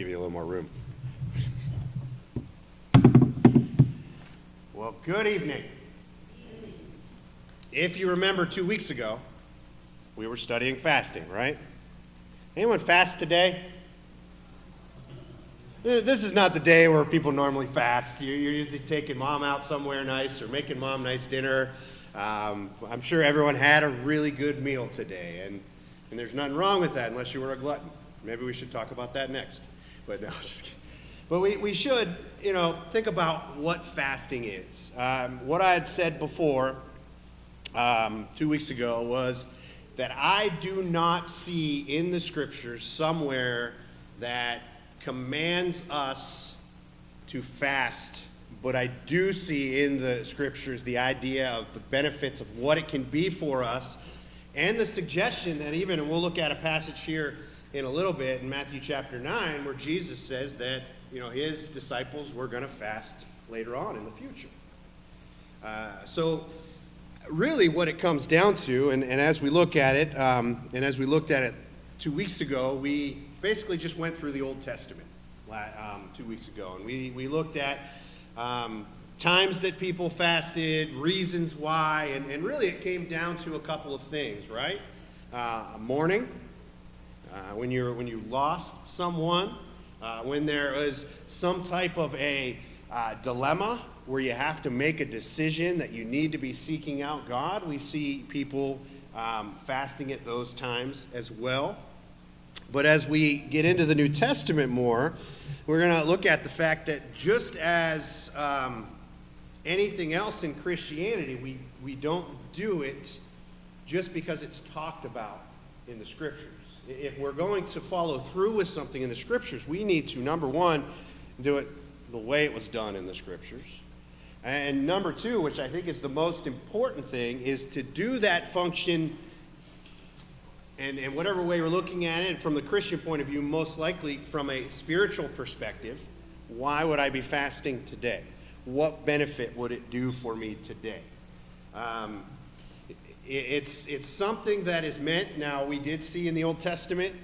give you a little more room. Well, good evening. If you remember 2 weeks ago, we were studying fasting, right? Anyone fast today? This is not the day where people normally fast. You're usually taking mom out somewhere nice or making mom nice dinner. I'm sure everyone had a really good meal today, and there's nothing wrong with that unless you were a glutton. Maybe we should talk about that next. But no, just kidding. But we should, think about what fasting is. What I had said before 2 weeks ago was that I do not see in the scriptures somewhere that commands us to fast, but I do see in the scriptures the idea of the benefits of what it can be for us, and the suggestion that even, and we'll look at a passage here in a little bit in Matthew chapter 9, where Jesus says that, his disciples were going to fast later on in the future. So really what it comes down to, and as we look at it, and as we looked at it 2 weeks ago, we basically just went through the Old Testament 2 weeks ago, and we looked at times that people fasted, reasons why, and really it came down to a couple of things, right? Mourning, when you lost someone, when there is some type of a dilemma where you have to make a decision that you need to be seeking out God. We see people fasting at those times as well. But as we get into the New Testament more, we're going to look at the fact that just as anything else in Christianity, we don't do it just because it's talked about in the Scriptures. If we're going to follow through with something in the Scriptures, we need to, number one, do it the way it was done in the Scriptures. And number two, which I think is the most important thing, is to do that function, and whatever way we're looking at it, from the Christian point of view, most likely from a spiritual perspective. Why would I be fasting today? What benefit would it do for me today? It's something that is meant. Now, we did see in the Old Testament,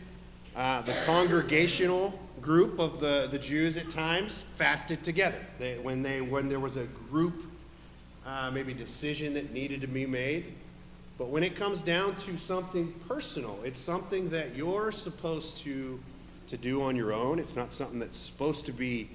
the congregational group of the Jews at times fasted together. When there was a group, maybe decision that needed to be made. But when it comes down to something personal, it's something that you're supposed to do on your own. It's not something that's supposed to be,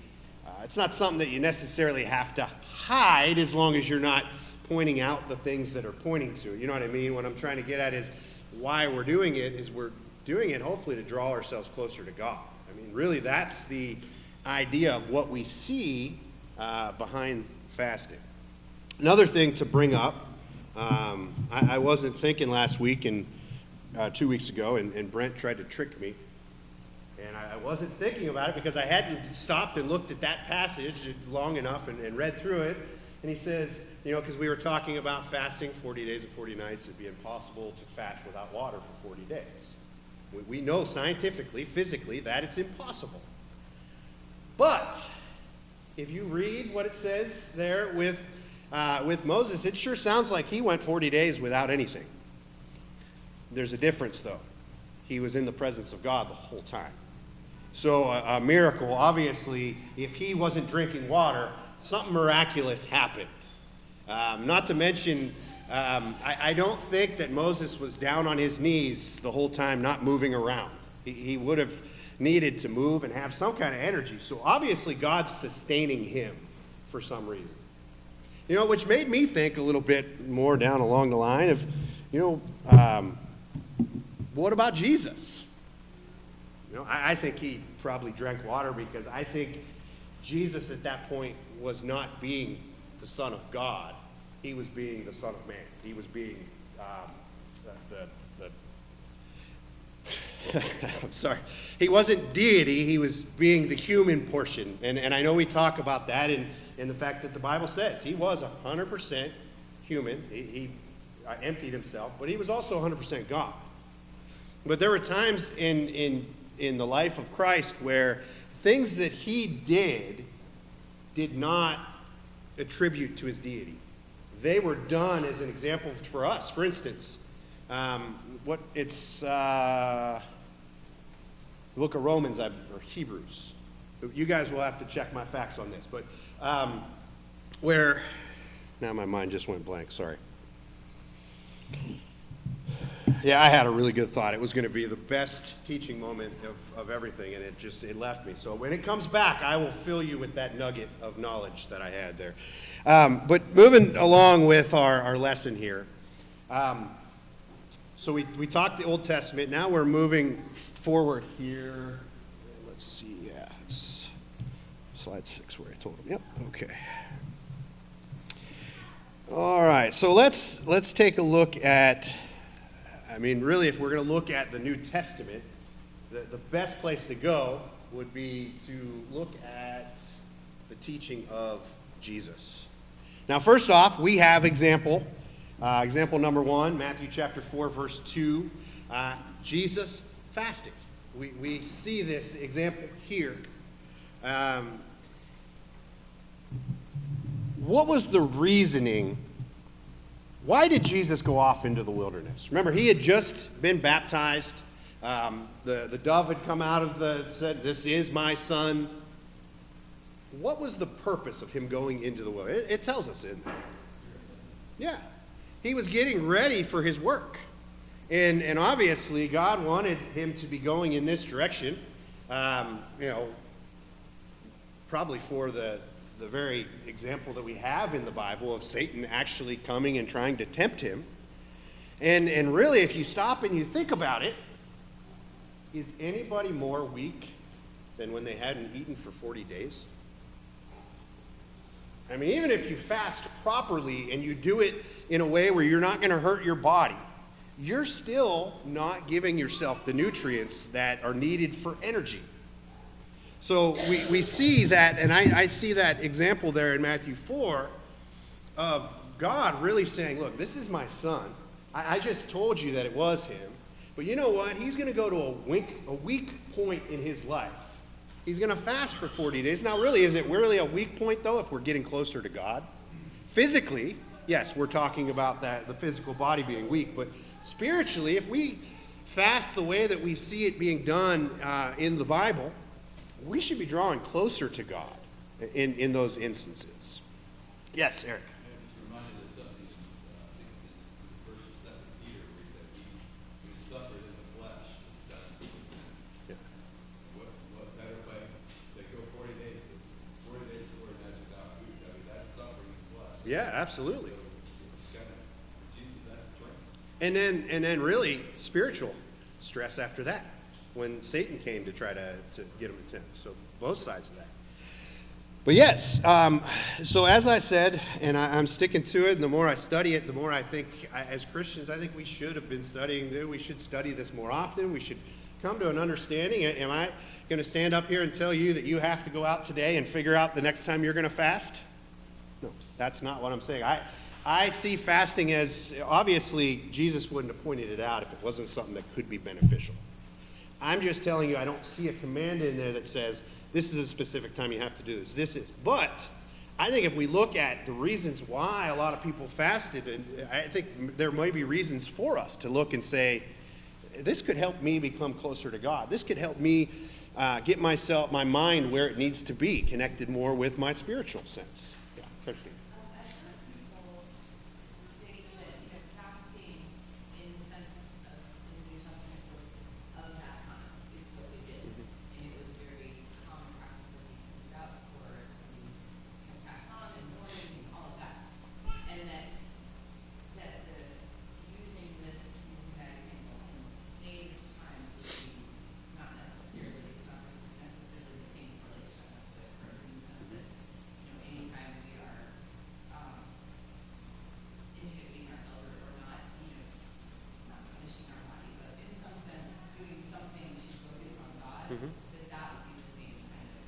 it's not something that you necessarily have to hide, as long as you're not pointing out the things that are pointing to it. You know what I mean? What I'm trying to get at is why we're doing it is we're doing it hopefully to draw ourselves closer to God. I mean, really, that's the idea of what we see behind fasting. Another thing to bring up, I wasn't thinking last week and 2 weeks ago, and Brent tried to trick me, and I wasn't thinking about it because I hadn't stopped and looked at that passage long enough and read through it, and he says, because we were talking about fasting 40 days and 40 nights, it'd be impossible to fast without water for 40 days. We know scientifically, physically, that it's impossible. But if you read what it says there with Moses, it sure sounds like he went 40 days without anything. There's a difference, though. He was in the presence of God the whole time. So a miracle, obviously, if he wasn't drinking water, something miraculous happened. Not to mention, I don't think that Moses was down on his knees the whole time, not moving around. He would have needed to move and have some kind of energy. So obviously God's sustaining him for some reason. Which made me think a little bit more down along the line of, what about Jesus? I think he probably drank water because I think Jesus at that point was not being the Son of God. He was being the Son of Man. He was being I'm sorry. He wasn't deity. He was being the human portion. And I know we talk about that in the fact that the Bible says he was 100% human. He emptied himself, but he was also 100% God. But there were times in the life of Christ where things that he did not attribute to his deity. They were done as an example for us. For instance, the book of Romans or Hebrews. You guys will have to check my facts on this. But where, now my mind just went blank, sorry. Yeah, I had a really good thought. It was going to be the best teaching moment of everything, and it left me. So when it comes back, I will fill you with that nugget of knowledge that I had there. But moving along with our lesson here. So we talked the Old Testament. Now we're moving forward here. Let's see. Yeah, it's slide 6 where I told him. Yep. Okay. All right. So let's take a look at. I mean, really, if we're going to look at the New Testament, the best place to go would be to look at the teaching of Jesus. Now, first off, we have example number 1, Matthew chapter 4, verse 2, Jesus fasting. We see this example here. What was the reasoning? Why did Jesus go off into the wilderness? Remember, he had just been baptized. The dove had come out said, "This is my son." What was the purpose of him going into the wilderness? It tells us in there. Yeah. He was getting ready for his work. And obviously, God wanted him to be going in this direction, probably for the very example that we have in the Bible of Satan actually coming and trying to tempt him. And really, if you stop and you think about it, is anybody more weak than when they hadn't eaten for 40 days? I mean, even if you fast properly and you do it in a way where you're not going to hurt your body, you're still not giving yourself the nutrients that are needed for energy. So we see that, and I see that example there in Matthew 4 of God really saying, look, this is my son. I just told you that it was him. But you know what? He's going to go to a weak point in his life. He's going to fast for 40 days. Now, really, is it really a weak point, though, if we're getting closer to God? Physically, yes, we're talking about the physical body being weak. But spiritually, if we fast the way that we see it being done in the Bible, we should be drawing closer to God in those instances. Yes, Eric. It reminded us of these, I think it's in 1 or 2 Peter, where he said, we suffered in the flesh, done in sin. Yeah. What better way to go 40 days before he met without food? I mean, that's suffering in the flesh. Yeah, absolutely. So it's kind of, for Jesus, that's strength. And then really spiritual stress after that, when Satan came to try to get him to tempt. So both sides of that. But yes, so as I said, and I'm sticking to it, and the more I study it, the more I think, as Christians, I think we should have been studying. We should study this more often. We should come to an understanding. Am I going to stand up here and tell you that you have to go out today and figure out the next time you're going to fast? No, that's not what I'm saying. I see fasting as, obviously, Jesus wouldn't have pointed it out if it wasn't something that could be beneficial. I'm just telling you, I don't see a command in there that says, this is a specific time you have to do this. This is. But I think if we look at the reasons why a lot of people fasted, and I think there may be reasons for us to look and say, this could help me become closer to God. This could help me get my mind where it needs to be, connected more with my spiritual sense. Yeah, Christine. That would be the same kind of,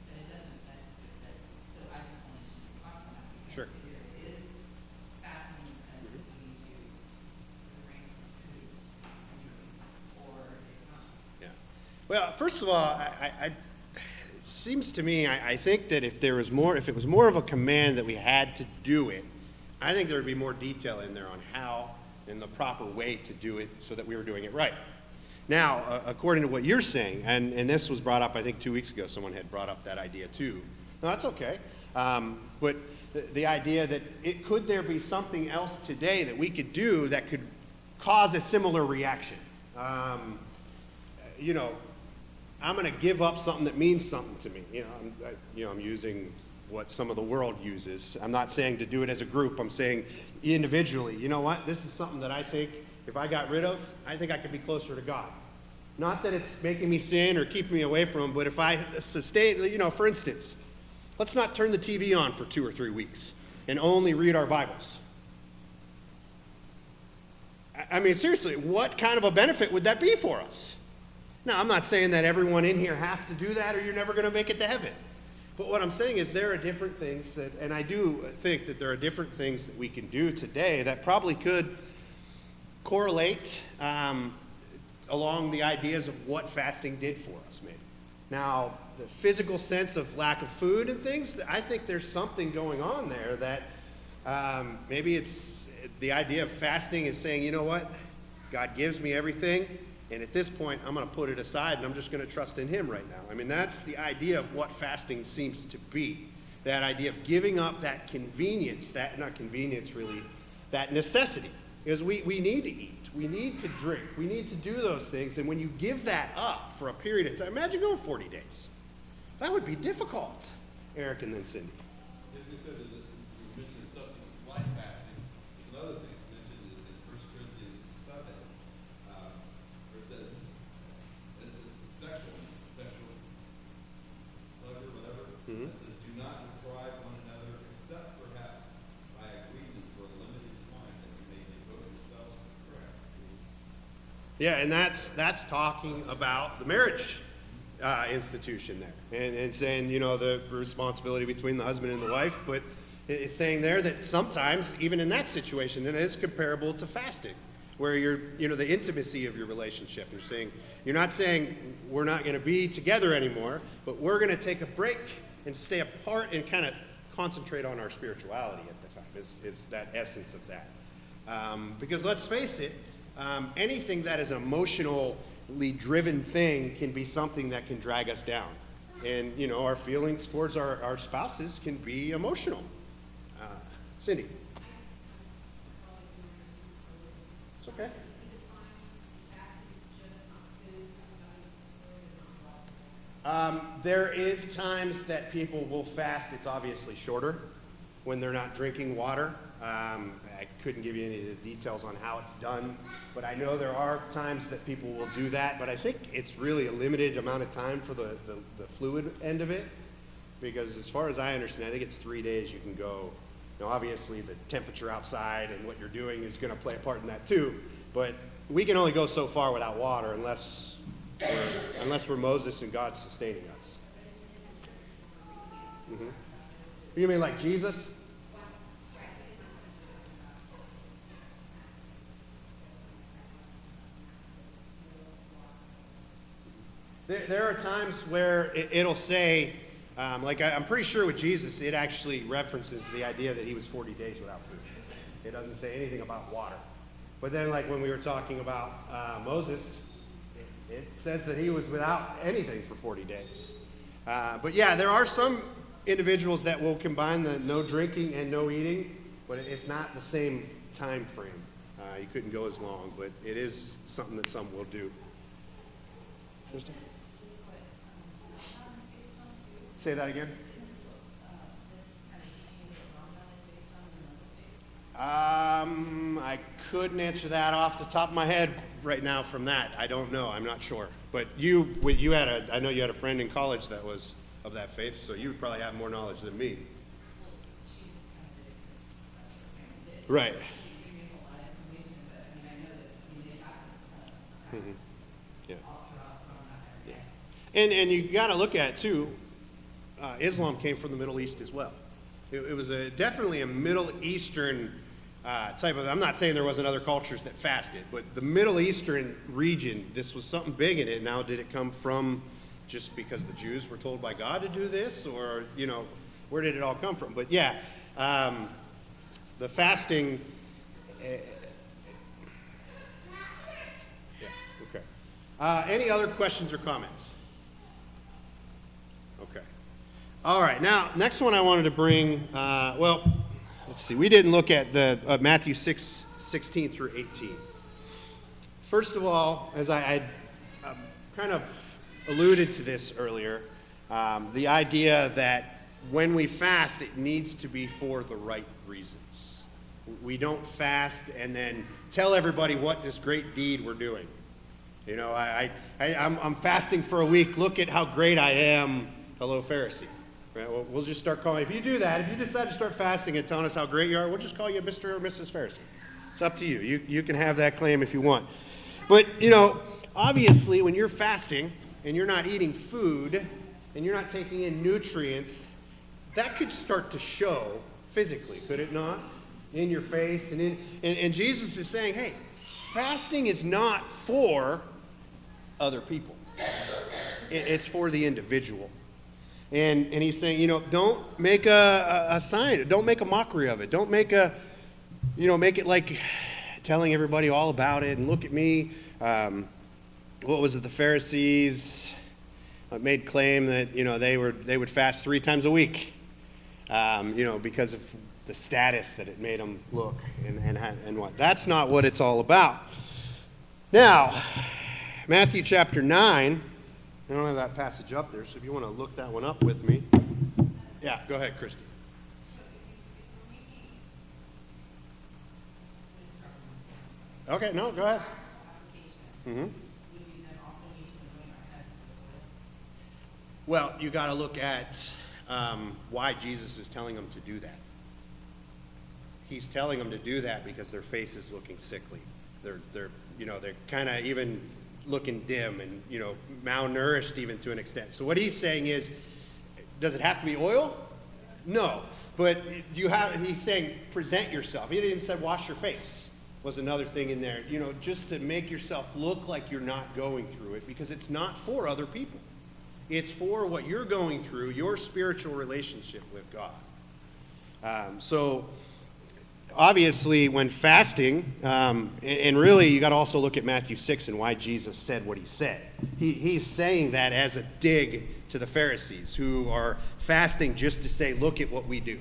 that it doesn't necessarily, so I just wanted to talk about that because Sure. either it is fasting in the sense that we need to refrain from food and drink, or it's not. Yeah. Well, first of all, it seems to me, I think that if it was more of a command that we had to do it, I think there would be more detail in there on how and the proper way to do it so that we were doing it right. Now, according to what you're saying, and this was brought up, I think 2 weeks ago, someone had brought up that idea too. No, that's okay. But the idea that could there be something else today that we could do that could cause a similar reaction? You know, I'm going to give up something that means something to me. I'm using what some of the world uses. I'm not saying to do it as a group. I'm saying individually. You know what? This is something that I think if I got rid of, I think I could be closer to God. Not that it's making me sin or keeping me away from Him, but if I sustain, for instance, let's not turn the TV on for 2 or 3 weeks and only read our Bibles. I mean, seriously, what kind of a benefit would that be for us? Now, I'm not saying that everyone in here has to do that or you're never going to make it to heaven. But what I'm saying is there are different things, and I do think that there are different things that we can do today that probably could correlate along the ideas of what fasting did for us, maybe. Now, the physical sense of lack of food and things, I think there's something going on there that maybe it's the idea of fasting is saying, you know what? God gives me everything, and at this point, I'm going to put it aside, and I'm just going to trust in Him right now. I mean, that's the idea of what fasting seems to be. That idea of giving up that convenience, not convenience really, that necessity. Because we need to eat, we need to drink, we need to do those things, and when you give that up for a period of time, imagine going 40 days. That would be difficult. Eric and then Cindy. As we said, you mentioned something like fasting. There's another thing that's mentioned in 1 Corinthians 7, where it says, it's sexual pleasure, whatever. It says, do not deprive one another, except perhaps by agreement for a limited time, that you may devote yourselves to prayer. Yeah, and that's talking about the marriage institution there, and saying, the responsibility between the husband and the wife, but it's saying there that sometimes, even in that situation, then it's comparable to fasting, where the intimacy of your relationship. You're not saying we're not going to be together anymore, but we're going to take a break and stay apart and kind of concentrate on our spirituality at the time, is that essence of that. Because let's face it, anything that is an emotionally driven thing can be something that can drag us down. And, our feelings towards our spouses can be emotional. Cindy? It's okay. There is times that people will fast. It's obviously shorter when they're not drinking water. I couldn't give you any of the details on how it's done, but I know there are times that people will do that, but I think it's really a limited amount of time for the fluid end of it, because as far as I understand, I think it's 3 days you can go. Obviously the temperature outside and what you're doing is going to play a part in that too, but we can only go so far without water unless we're Moses and God's sustaining us. Mm-hmm. You mean like Jesus? There are times where it'll say, I'm pretty sure with Jesus, it actually references the idea that He was 40 days without food. It doesn't say anything about water. But then, like when we were talking about Moses, it says that he was without anything for 40 days. But yeah, there are some individuals that will combine the no drinking and no eating, but it's not the same time frame. You couldn't go as long, but it is something that some will do. Krista? Say that again. I couldn't answer that off the top of my head right now from that. I don't know. I'm not sure. But I know you had a friend in college that was of that faith, so you would probably have more knowledge than me. Right. Mm-hmm. Yeah. And you got to look at it too. Islam came from the Middle East as well. It was definitely a Middle Eastern type of. I'm not saying there wasn't other cultures that fasted, but the Middle Eastern region, this was something big in it. Now, did it come from just because the Jews were told by God to do this, or where did it all come from? But yeah, the fasting. Yeah. Okay. Any other questions or comments? Okay. All right. Now, next one I wanted to bring, well, let's see. We didn't look at the Matthew 6:16 through 18. First of all, as I kind of alluded to this earlier, the idea that when we fast, it needs to be for the right reasons. We don't fast and then tell everybody what this great deed we're doing. You know, I'm fasting for a week. Look at how great I am. Hello, Pharisee. Right? We'll just start calling. If you do that, if you decide to start fasting and telling us how great you are, we'll just call you Mr. or Mrs. Pharisee. It's up to you. You can have that claim if you want. But, you know, obviously when you're fasting and you're not eating food and you're not taking in nutrients, that could start to show physically, could it not? In your face. And Jesus is saying, hey, fasting is not for other people. It's for the individual. And he's saying, you know, don't make a sign. Don't make a mockery of it. Don't make make it like telling everybody all about it and look at me. What was it? The Pharisees made claim that, you know, they would fast 3 times a week, you know, because of the status that it made them look and what. That's not what it's all about. Now, Matthew chapter 9. I don't have that passage up there, so if you want to look that one up with me. Yeah, go ahead, Christy. Okay, no, go ahead. Mm-hmm. Well, you got to look at why Jesus is telling them to do that. He's telling them to do that because their face is looking sickly. They're kind of even looking dim and, you know, malnourished even to an extent. So what he's saying is, does it have to be oil? No. But he's saying present yourself. He didn't even say wash your face was another thing in there. You know, just to make yourself look like you're not going through it, because it's not for other people. It's for what you're going through, your spiritual relationship with God. So obviously, when fasting, and really you got to also look at Matthew 6 and why Jesus said what he said. He's saying that as a dig to the Pharisees who are fasting just to say, look at what we do.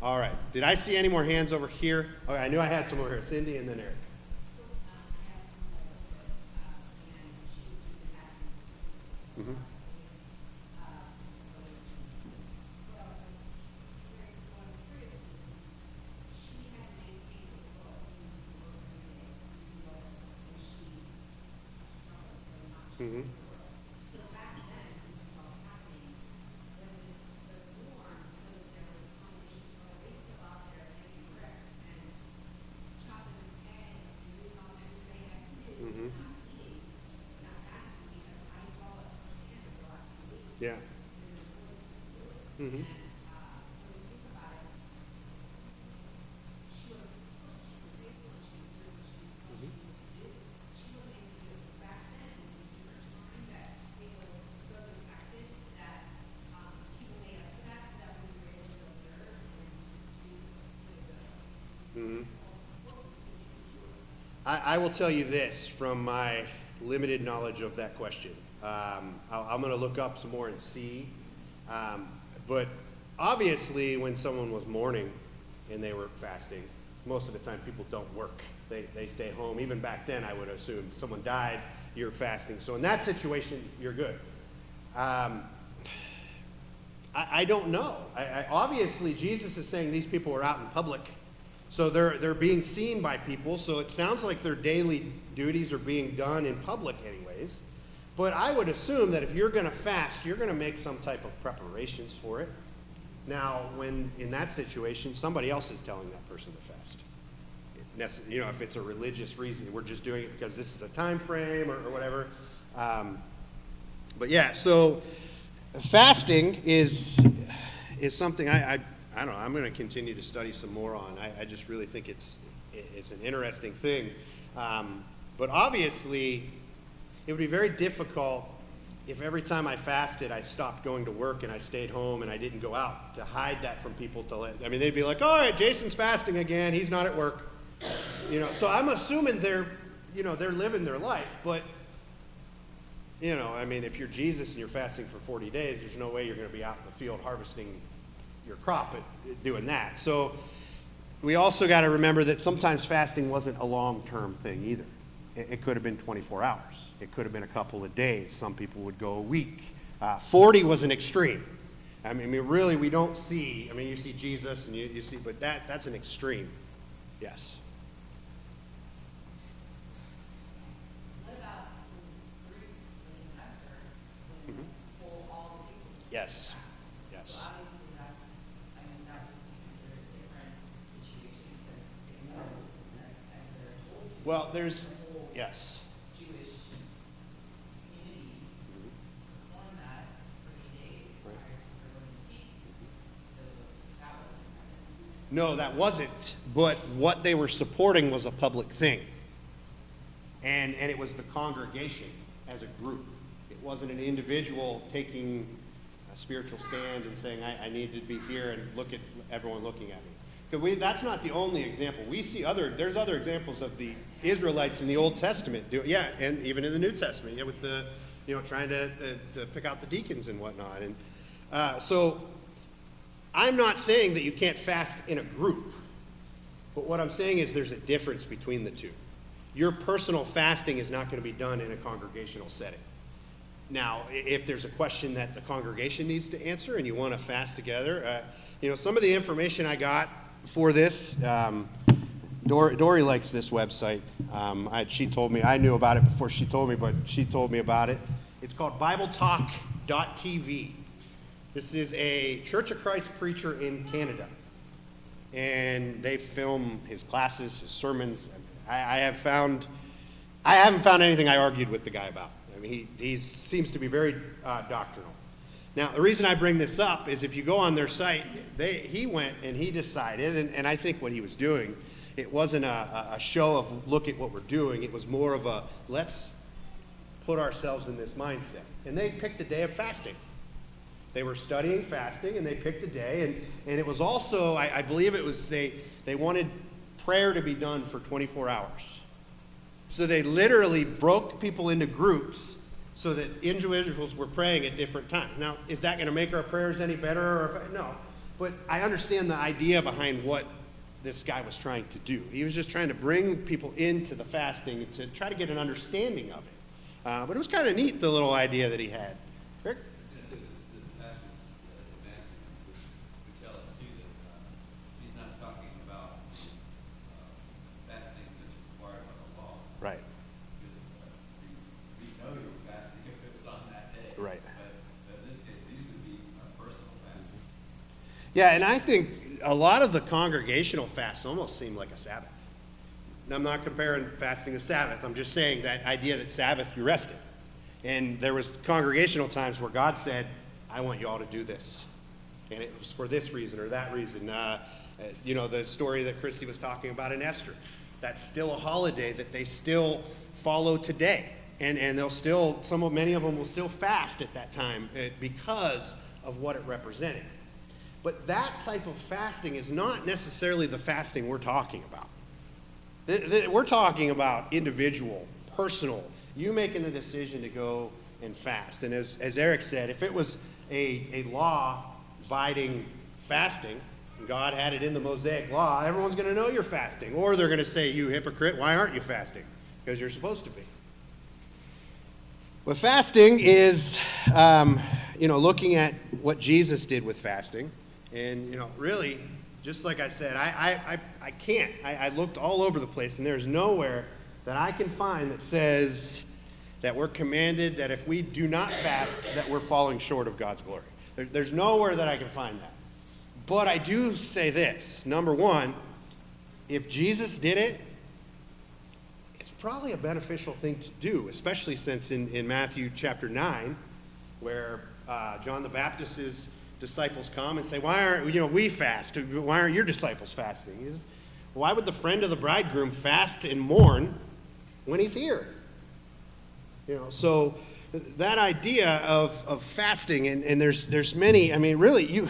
All right. Did I see any more hands over here? Okay, I knew I had some over here. Cindy and then Eric. Mm-hmm. Mm-hmm. Mm-hmm. Yeah. Mm-hmm. Mm-hmm. I will tell you this from my limited knowledge of that question. I'm going to look up some more and see. But obviously, when someone was mourning and they were fasting, most of the time people don't work. They stay home. Even back then, I would assume someone died, you're fasting. So in that situation, you're good. I don't know. Obviously, Jesus is saying these people are out in public. So they're being seen by people, so it sounds like their daily duties are being done in public anyways. But I would assume that if you're going to fast, you're going to make some type of preparations for it. Now, when in that situation, somebody else is telling that person to fast. You know, if it's a religious reason, we're just doing it because this is a time frame or whatever. But yeah, so fasting is something I don't know, I'm going to continue to study some more on. I just really think it's an interesting thing. But obviously, it would be very difficult if every time I fasted, I stopped going to work and I stayed home and I didn't go out to hide that from people. They'd be like, all right, Jason's fasting again. He's not at work. You know, so I'm assuming they're living their life. But You know, I mean, if you're Jesus and you're fasting for 40 days, there's no way you're going to be out in the field harvesting your crop at doing that. So we also got to remember that sometimes fasting wasn't a long-term thing either. It could have been 24 hours. It could have been a couple of days. Some people would go a week. 40 was an extreme. I mean, really, we don't see, I mean, you see Jesus and you see, but that's an extreme. Yes. What about the group in Esther, when pull all the people? Yes. Yes. Yes. So obviously that's, I mean, that would just be considered a different situation because they know that they're told to. Well, there's, the whole yes. Jewish community perform that for 8 days Right. prior to their going to eat. So that wasn't permitted. No, that wasn't. But what they were supporting was a public thing. And it was the congregation as a group. It wasn't an individual taking a spiritual stand and saying, I need to be here and look at everyone looking at me. Because that's not the only example. We see there's other examples of the Israelites in the Old Testament. And even in the New Testament, with the, trying to pick out the deacons and whatnot. And so I'm not saying that you can't fast in a group. But what I'm saying is there's a difference between the two. Your personal fasting is not going to be done in a congregational setting. Now, if there's a question that the congregation needs to answer and you want to fast together, some of the information I got for this, Dory likes this website. She told me, I knew about it before she told me, but she told me about it. It's called BibleTalk.tv. This is a Church of Christ preacher in Canada. And they film his classes, his sermons. I haven't found anything I argued with the guy about. I mean, he seems to be very doctrinal. Now, the reason I bring this up is if you go on their site, he went and he decided, and I think what he was doing, it wasn't a show of look at what we're doing. It was more of a let's put ourselves in this mindset. And they picked a day of fasting. They were studying fasting, and they picked a day. And it was also, I believe it was, they wanted prayer to be done for 24 hours. So they literally broke people into groups so that individuals were praying at different times. Now, is that going to make our prayers any better? No. But I understand the idea behind what this guy was trying to do. He was just trying to bring people into the fasting to try to get an understanding of it. But it was kind of neat, the little idea that he had. Rick? This passage in Matthew would tell us too that he's not talking about fasting that's required by the law. Right. Because we know you're fasting if it was on that day. Right. But in this case, these would be personal fasting. Yeah, and I think a lot of the congregational fasts almost seem like a Sabbath. And I'm not comparing fasting to Sabbath. I'm just saying that idea that Sabbath you rested. And there was congregational times where God said, I want you all to do this. And it was for this reason or that reason. The story that Christy was talking about in Esther. That's still a holiday that they still follow today. And many of them will still fast at that time because of what it represented. But that type of fasting is not necessarily the fasting we're talking about. We're talking about individual, personal, you making the decision to go and fast. And as Eric said, if it was a law-abiding fasting, God had it in the Mosaic Law, everyone's going to know you're fasting. Or they're going to say, you hypocrite, why aren't you fasting? Because you're supposed to be. But fasting is, looking at what Jesus did with fasting. And, really, just like I said, I can't. I looked all over the place, and there's nowhere that I can find that says that we're commanded that if we do not fast, that we're falling short of God's glory. There's nowhere that I can find that. But I do say this. Number one, if Jesus did it, it's probably a beneficial thing to do, especially since in Matthew chapter 9, where John the Baptist's disciples come and say, why aren't we fast? Why aren't your disciples fasting? He says, why would the friend of the bridegroom fast and mourn when he's here? So that idea of fasting, and there's many, really,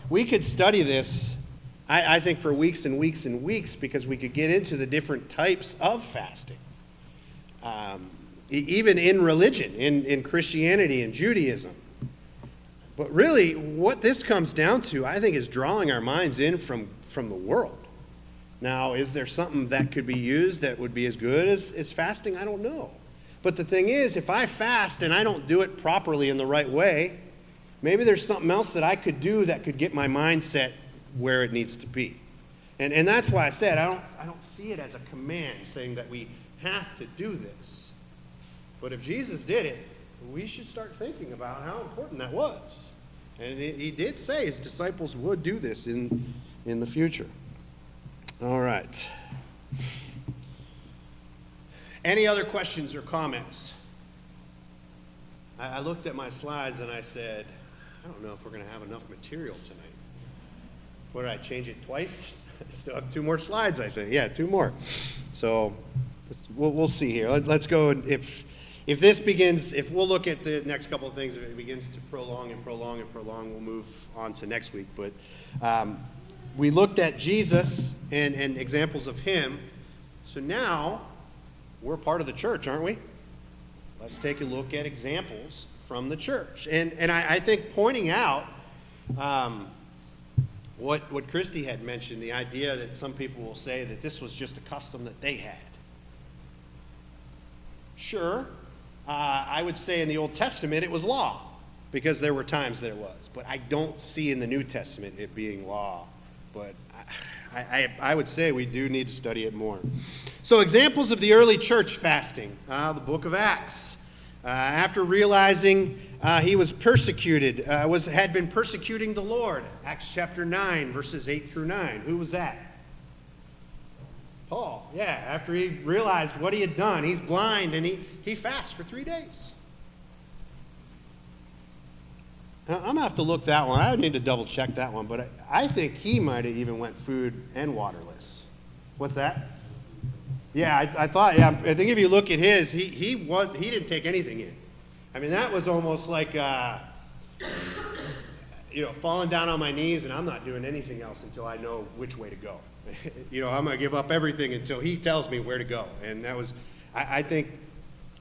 we could study this, I think, for weeks and weeks and weeks, because we could get into the different types of fasting. even in religion, in Christianity and Judaism. But really, what this comes down to, I think, is drawing our minds in from the world. Now, is there something that could be used that would be as good as fasting? I don't know. But the thing is, if I fast and I don't do it properly in the right way, maybe there's something else that I could do that could get my mindset where it needs to be. And that's why I said I don't see it as a command saying that we have to do this. But if Jesus did it, we should start thinking about how important that was. And he did say his disciples would do this in the future. All right. Any other questions or comments? I looked at my slides and I said, I don't know if we're going to have enough material tonight. What did I change it twice? I still have 2 more slides, I think. Yeah, 2 more. So we'll see here. Let's go. If we'll look at the next couple of things, if it begins to prolong, we'll move on to next week. But we looked at Jesus and examples of him. So now we're part of the church, aren't we? Let's take a look at examples from the church. And I think pointing out what Christy had mentioned, the idea that some people will say that this was just a custom that they had. Sure, I would say in the Old Testament it was law, because there were times there was. But I don't see in the New Testament it being law. But I would say we do need to study it more. So examples of the early church fasting, the book of Acts. After realizing he was persecuted, had been persecuting the Lord. Acts chapter 9, verses 8 through 9. Who was that? Paul. Yeah, after he realized what he had done, he's blind, and he fasts for 3 days. Now, I'm going to have to look that one. I would need to double check that one, but I think he might have even went food and waterless. What's that? Yeah, I thought, yeah, I think if you look at his, he didn't take anything in. I mean, that was almost like, falling down on my knees, and I'm not doing anything else until I know which way to go. I'm going to give up everything until he tells me where to go. And that was, I think,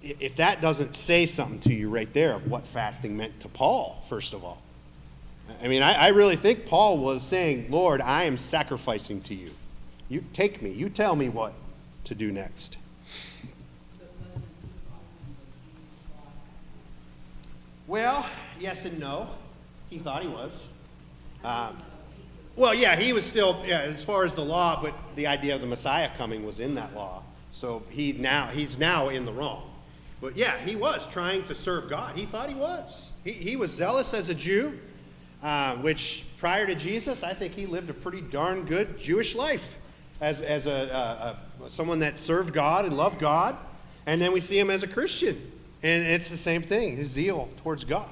if that doesn't say something to you right there of what fasting meant to Paul, first of all. I mean, I really think Paul was saying, Lord, I am sacrificing to you. You take me. You tell me what to do next. Well, yes and no. He thought he was. Well, yeah, he was still, as far as the law, but the idea of the Messiah coming was in that law. So he's now in the wrong. But yeah, he was trying to serve God. He thought he was. He was zealous as a Jew, which prior to Jesus, I think he lived a pretty darn good Jewish life as someone that served God and loved God. And then we see him as a Christian. And it's the same thing, his zeal towards God.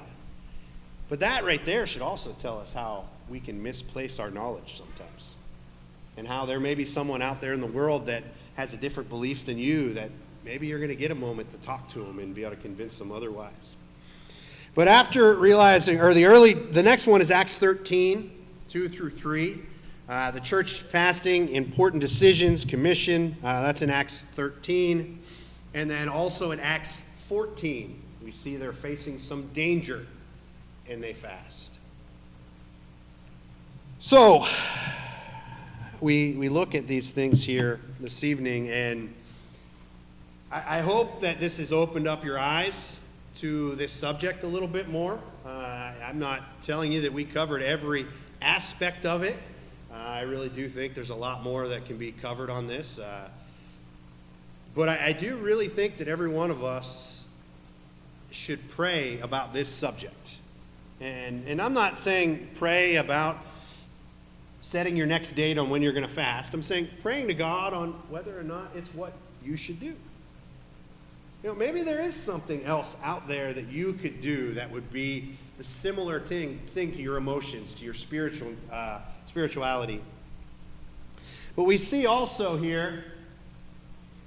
But that right there should also tell us how we can misplace our knowledge sometimes. And how there may be someone out there in the world that has a different belief than you, that maybe you're going to get a moment to talk to them and be able to convince them otherwise. But after realizing, the next one is Acts 13, 2 through 3. The church fasting, important decisions, commission, that's in Acts 13. And then also in Acts 14, we see they're facing some danger and they fast. So, we look at these things here this evening, and I hope that this has opened up your eyes to this subject a little bit more. I'm not telling you that we covered every aspect of it. I really do think there's a lot more that can be covered on this. But I do really think that every one of us should pray about this subject. And I'm not saying pray about setting your next date on when you're going to fast. I'm saying praying to God on whether or not it's what you should do. Maybe there is something else out there that you could do that would be the similar thing to your emotions, to your spirituality. But we see also here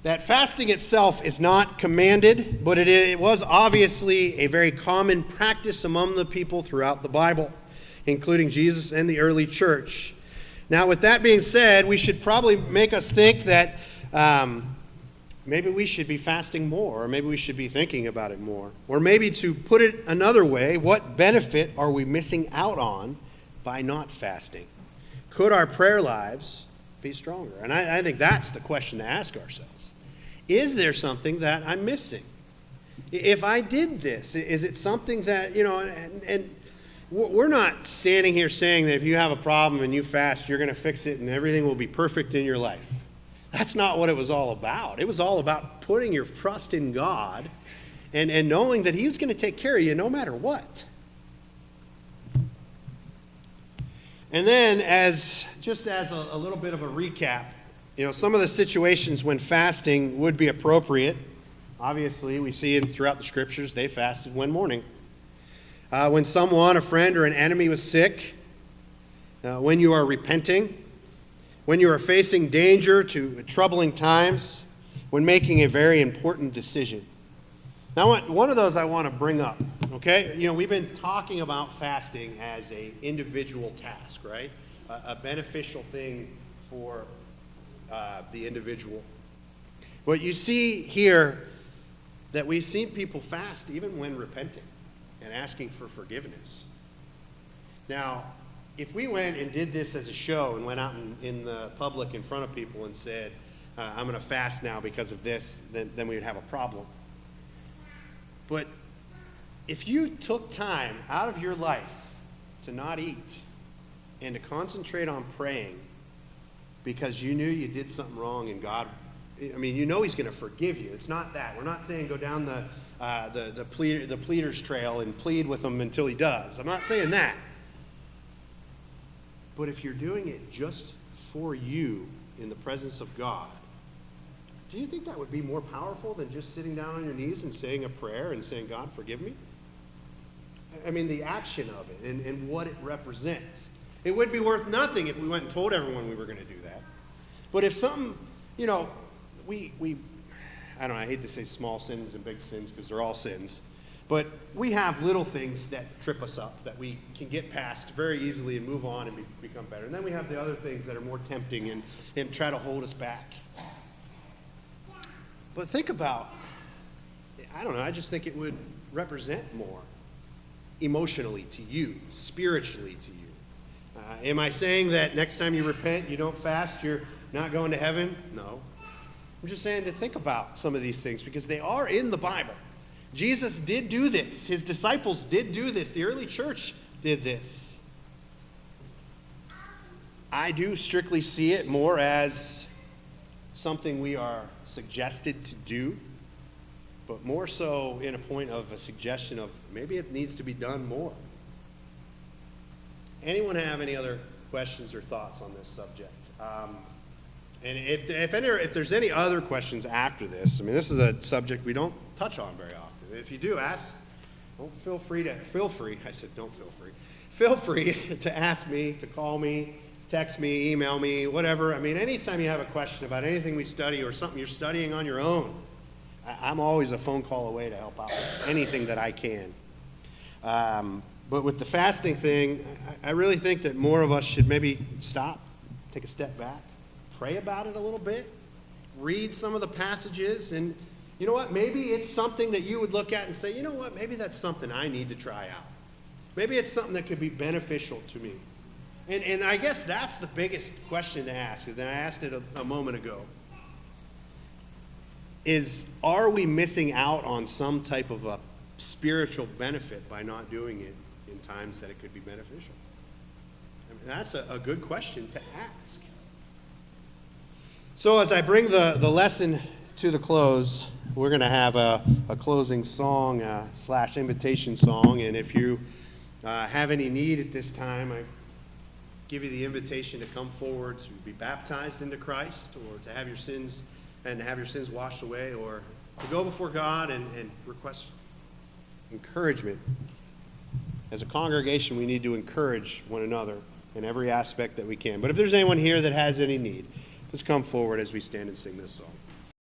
that fasting itself is not commanded, but it was obviously a very common practice among the people throughout the Bible, including Jesus and the early church. Now, with that being said, we should probably make us think that maybe we should be fasting more, or maybe we should be thinking about it more. Or maybe to put it another way, what benefit are we missing out on by not fasting? Could our prayer lives be stronger? And I think that's the question to ask ourselves. Is there something that I'm missing? If I did this, is it something that, and we're not standing here saying that if you have a problem and you fast, you're going to fix it and everything will be perfect in your life. That's not what it was all about. It was all about putting your trust in God and knowing that He's going to take care of you no matter what. And then just as a little bit of a recap, some of the situations when fasting would be appropriate. Obviously, we see throughout the Scriptures, they fasted when mourning. When someone, a friend or an enemy was sick, when you are repenting, when you are facing danger to troubling times, when making a very important decision. Now, one of those I want to bring up, okay? We've been talking about fasting as an individual task, right? A beneficial thing for the individual. But you see here that we've seen people fast even when repenting and asking for forgiveness. Now, if we went and did this as a show and went out in the public in front of people and said, I'm going to fast now because of this, then we would have a problem. But if you took time out of your life to not eat and to concentrate on praying because you knew you did something wrong and God, He's going to forgive you. It's not that. We're not saying go down the pleader's trail and plead with Him until He does. I'm not saying that. But if you're doing it just for you in the presence of God, do you think that would be more powerful than just sitting down on your knees and saying a prayer and saying, God, forgive me? The action of it and what it represents. It would be worth nothing if we went and told everyone we were going to do that. But if something, I hate to say small sins and big sins because they're all sins, but we have little things that trip us up that we can get past very easily and move on and become better. And then we have the other things that are more tempting and try to hold us back. But think about, I just think it would represent more emotionally to you, spiritually to you. Am I saying that next time you repent, you don't fast, you're not going to heaven? No. I'm just saying to think about some of these things because they are in the Bible. Jesus did do this. His disciples did do this. The early church did this. I do strictly see it more as something we are suggested to do, but more so in a point of a suggestion of maybe it needs to be done more. Anyone have any other questions or thoughts on this subject? And if there's any other questions after this, this is a subject we don't touch on very often. If you do ask, feel free to ask me, to call me, text me, email me, whatever. Anytime you have a question about anything we study or something you're studying on your own, I'm always a phone call away to help out with anything that I can. But with the fasting thing, I really think that more of us should maybe stop, take a step back, pray about it a little bit, read some of the passages, and you know what? Maybe it's something that you would look at and say, you know what? Maybe that's something I need to try out. Maybe it's something that could be beneficial to me. And I guess that's the biggest question to ask, and I asked it a moment ago, is are we missing out on some type of a spiritual benefit by not doing it in times that it could be beneficial? That's a good question to ask. So as I bring the lesson to the close, we're going to have a closing song / invitation song, and if you have any need at this time, I give you the invitation to come forward to be baptized into Christ, or to have your sins washed away, or to go before God and request encouragement. As a congregation, we need to encourage one another in every aspect that we can. But if there's anyone here that has any need, let's come forward as we stand and sing this song.